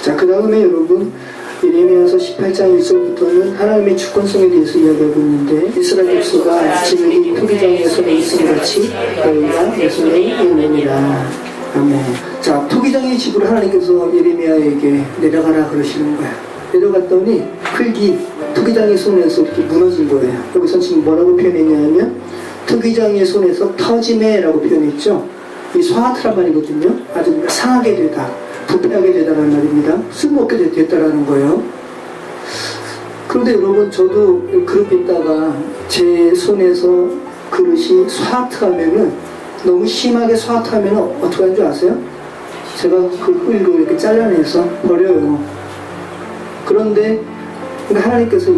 자, 그 다음에 여러분 예레미야서 18장 1절부터는 하나님의 주권성에 대해서 이야기하고 있는데 이스라엘 족속아 지금이 토기장의 손에 있음 같이 너희가 내 손에 있느니라. 아멘. 자, 토기장의 집으로 하나님께서 예레미야에게 내려가라 그러시는 거야. 내려갔더니 흙이 토기장의 손에서 이렇게 무너진 거예요. 여기서 지금 뭐라고 표현했냐면 토기장의 손에서 터지매라고 표현했죠. 이 소하트란 말이거든요. 아주 상하게 되다, 부패하게 되다라는 말입니다. 쓸모없게 됐다라는 거예요. 그런데 여러분, 저도 그렇게 있다가 제 손에서 그릇이 소하트하면은, 너무 심하게 소하트하면 어떻게 하는 줄 아세요? 제가 그 흙을 이렇게 잘라내서 버려요. 그런데 하나님께서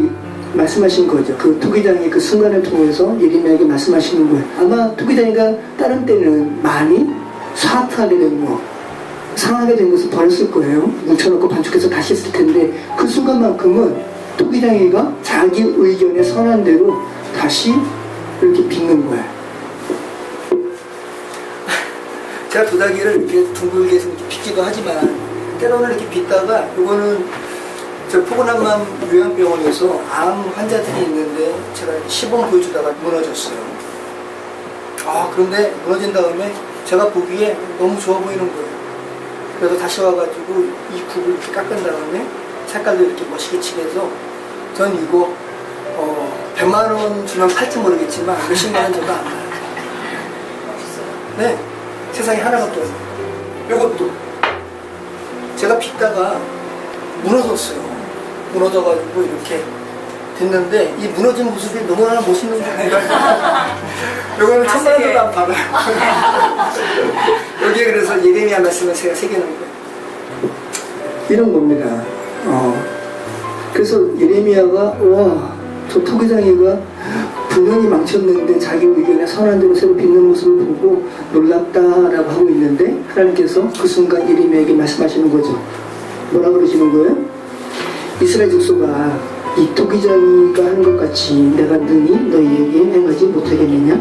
말씀하신 거죠. 그 토기장의 그 순간을 통해서 예레미야에게 말씀하시는 거예요. 아마 토기장이가 다른 때는 많이 소하트하게 된 거, 상하게 된 것을 버렸을 거예요. 뭉쳐놓고 반죽해서 다시 했을 텐데 그 순간만큼은 토기장이가 자기 의견에 선한 대로 다시 이렇게 빚는 거예요. 제가 도자기를 이렇게 둥글게 해서 이렇게 빚기도 하지만 때로는 이렇게 빚다가 이거는 저 포근한맘 요양병원에서 암 환자들이 있는데 제가 시범 보여주다가 무너졌어요. 그런데 무너진 다음에 제가 보기에 너무 좋아 보이는 거예요. 그래서 다시 와가지고 이 굽을 이렇게 깎은 다음에 색깔도 이렇게 멋있게 칠해서 전 이거 100만 원 주면 팔지 모르겠지만 몇십만 원 정도 안 나요. 네, 세상에 하나밖에 없어요. 이것도 제가 빚다가 무너졌어요. 무너져가지고 이렇게 됐는데 이 무너진 모습이 너무나 멋있는 거예요. 이거는 1000만 원도 안 받아요. 여기에 그래서 예레미야 말씀을 제가 새겨놓은 거예요. 이런 겁니다. 그래서 예레미야가 저 토기장이가 분명히 망쳤는데 자기 의견에 선한 대로 새로 빚는 모습을 보고 놀랍다라고 하고 있는데 하나님께서 그 순간 예레미야에게 말씀하시는 거죠. 뭐라 그러시는 거예요? 이스라엘 족속아, 이 토기장이가 하는 것 같이 내가 능히 너희에게 행하지 못하겠느냐?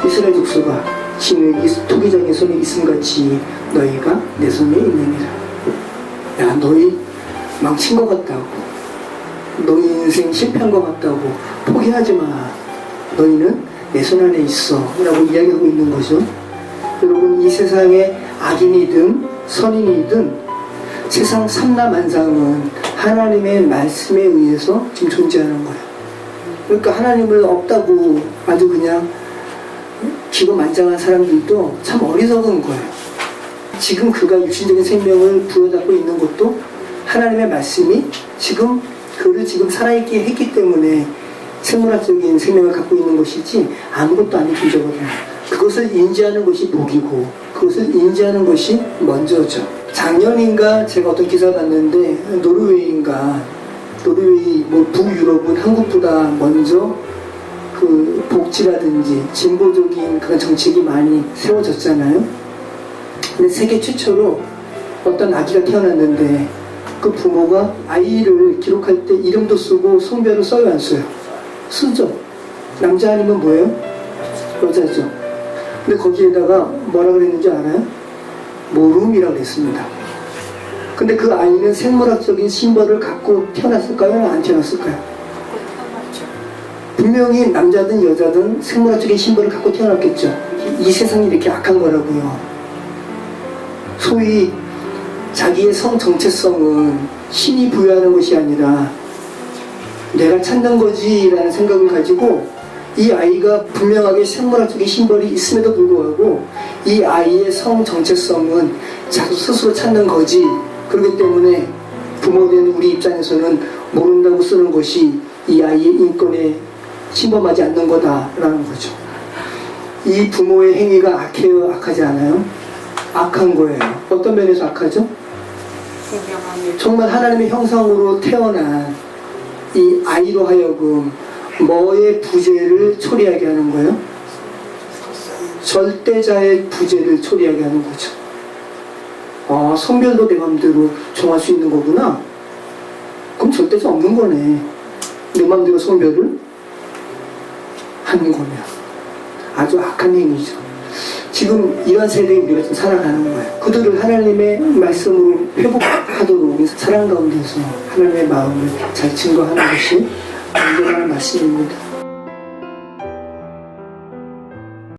이스라엘 족속아, 지금 이 토기장의 손에 있음 같이 너희가 내 손에 있느니라. 야, 너희 망친 것 같다고, 너희 인생 실패한 것 같다고 포기하지 마. 너희는 내 손 안에 있어 라고 이야기하고 있는 거죠. 여러분, 이 세상에 악인이든 선인이든 세상 삼라만상은 하나님의 말씀에 의해서 지금 존재하는 거예요. 그러니까 하나님을 없다고 아주 그냥 기고만장한 사람들도 참 어리석은 거예요. 지금 그가 육신적인 생명을 부여잡고 있는 것도 하나님의 말씀이 지금 그를 지금 살아있게 했기 때문에 생물학적인 생명을 갖고 있는 것이지 아무것도 아닌 존재거든요. 그것을 인지하는 것이 복이고 그것을 인지하는 것이 먼저죠. 작년인가 제가 어떤 기사를 봤는데 노르웨이 북유럽은 한국보다 먼저 그 복지라든지 진보적인 그런 정책이 많이 세워졌잖아요. 근데 세계 최초로 어떤 아기가 태어났는데 그 부모가 아이를 기록할 때 이름도 쓰고 성별을 써요, 안 써요? 쓰죠. 남자 아니면 뭐예요? 여자죠. 근데 거기에다가 뭐라 그랬는지 알아요? 모름이라고 했습니다. 근데 그 아이는 생물학적인 심벌을 갖고 태어났을까요? 안 태어났을까요? 분명히 남자든 여자든 생물학적인 심벌을 갖고 태어났겠죠. 이 세상이 이렇게 악한 거라고요. 소위 자기의 성 정체성은 신이 부여하는 것이 아니라 내가 찾는 거지 라는 생각을 가지고 이 아이가 분명하게 생물학적인 심벌이 있음에도 불구하고 이 아이의 성 정체성은 자기 스스로 찾는 거지. 그렇기 때문에 부모된 우리 입장에서는 모른다고 쓰는 것이 이 아이의 인권에 침범하지 않는 거다라는 거죠. 이 부모의 행위가 악해요? 악하지 않아요? 악한 거예요. 어떤 면에서 악하죠? 정말 하나님의 형상으로 태어난 이 아이로 하여금 뭐의 부재를 초래하게 하는 거예요? 절대자의 부재를 초래하게 하는 거죠. 성별도 내 맘대로 정할 수 있는 거구나. 그럼 절대자 없는 거네. 내 맘대로 성별을 하는 거면 아주 악한 행위죠. 지금 이런 세대에 우리가 좀 살아가는 거예요. 그들을 하나님의 말씀으로 회복하도록 사랑 가운데서 하나님의 마음을 잘 증거하는 것이 온전한 말씀입니다.